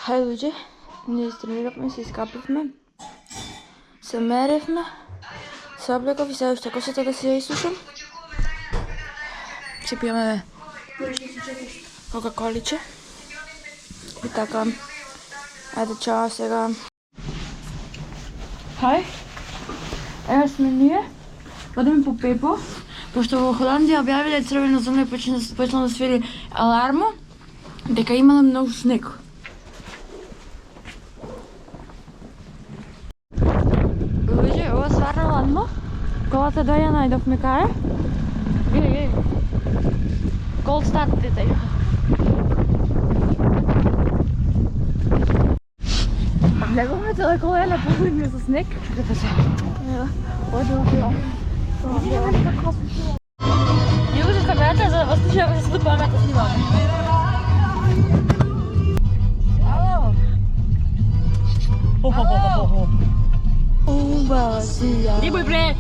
Хајде луѓе, ние трениравме, се искапивме, се меревме, се облеков и сега уште косата да се ја исушам. Си пиеме кока-количе. И така, ајде чао сега. Хај, ева сме ние, одиме по Пепо, пошто во Холандија објавиле црвено зона и почна да свири алармо, дека имало многу снег. Луѓе, ова стварно ладно. Колата да ја најдовме кај. Гледај. Cold start дете. Влеговме цела кола е наполнена со снег. Чекате се. Ева, одио. Ја узев камерата за да вас слушам да се допамет да снимаме. Ало. Рибој бре!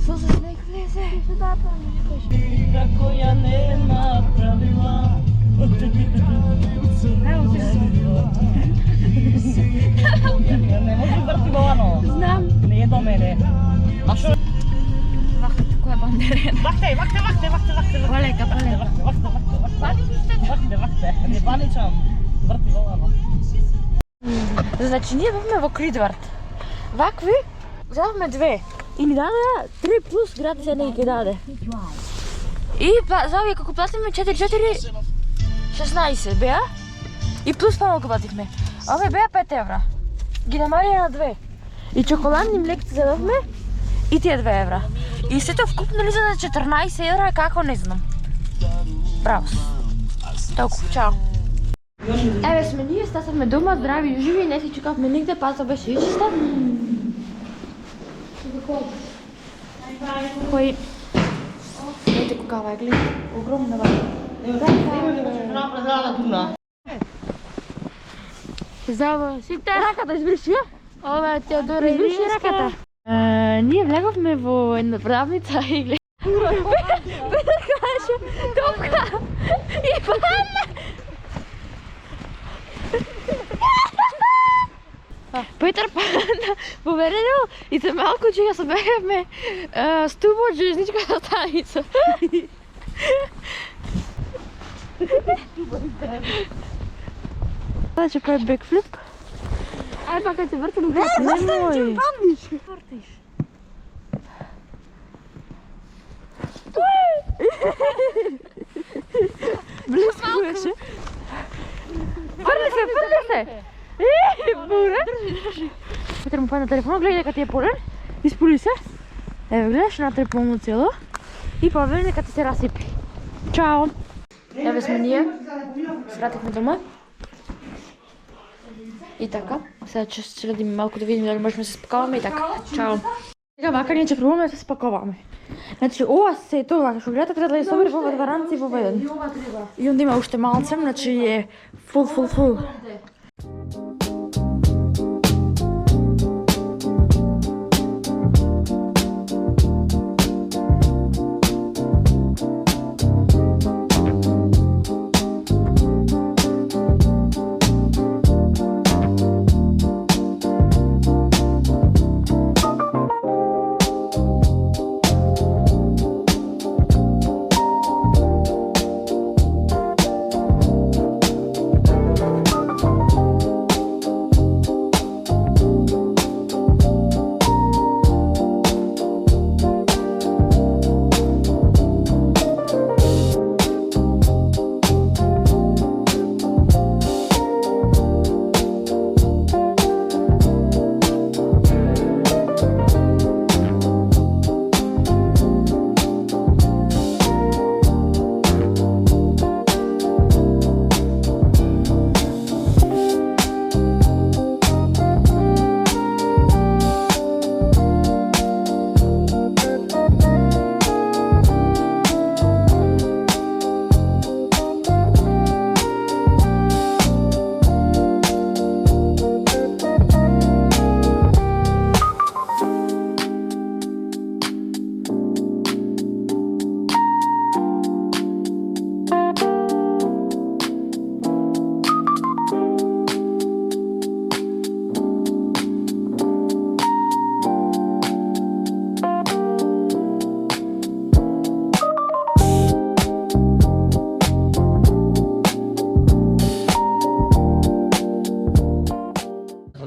Со снег влезе. Како ја нема правила. Не може врти вовано. Знам. Не е до мене. А шо? Вахте, која бандерена? Вахте. Полека. Вахте. Не паничам. Врти вовано. Значи, ние бевме во Кридвард. Вакви, взавме две. И ни даде 3 плюс град се не ги даде. И за овие како платиме 4 16 беа. И плюс помалку платихме. Овие беа 5 евра. Ги намалија на 2. И чоколадни млекци задавме и тие 2 евра. И сето вкупно ли за 14 евра, како не знам. Браво. Толку, чао. Еве сме ние, стасавме дома, здрави и живи, не си чекавме нигде, паза беше ичиста. Кој... Ете какава е, гледа, огромна вака. Здрава, сите раката избриши ја? Ова е Теодора избриши раката. Ние влеговме во една продавница и гледа. Петар каже, топка и падна. Петар падна во Веренел и за малку че ја соберавме ступ од железничката станица. Sada će pravi backflip. Ajde pa kad se vrtim u backflip. Nemoj. Vrtiš. Bliskuješ. Vrni se. Bure. Petar mu padne telefon, gledaj kad ti je poljen. Ispuli se. Evo gledaš, natri polno cijelo. I poveli kad ti se rasipi. Ćao. Evo smo nije. Svratihme doma. И така, сега ќе следиме малку да видиме дали можеме да се спакуваме и така. Чао. Сега вака ние ќе пробуваме да се спакуваме. Значи ова се тоа што гледате треба да ја собери во два ранци во еден. И онда има уште малце, значи е фул.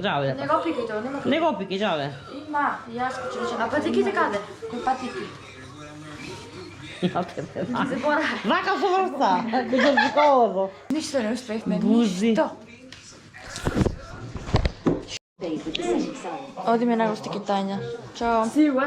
Джаве. Не го пикај тоа, нема. Не го пики, джаве. Има, јас ќе речем. А патиките каде? Кој патики? Забора. Вака со врца. Кој школото. Ништо не успеевме. Бузи. Ништо. Одиме на гости Китања. Чао.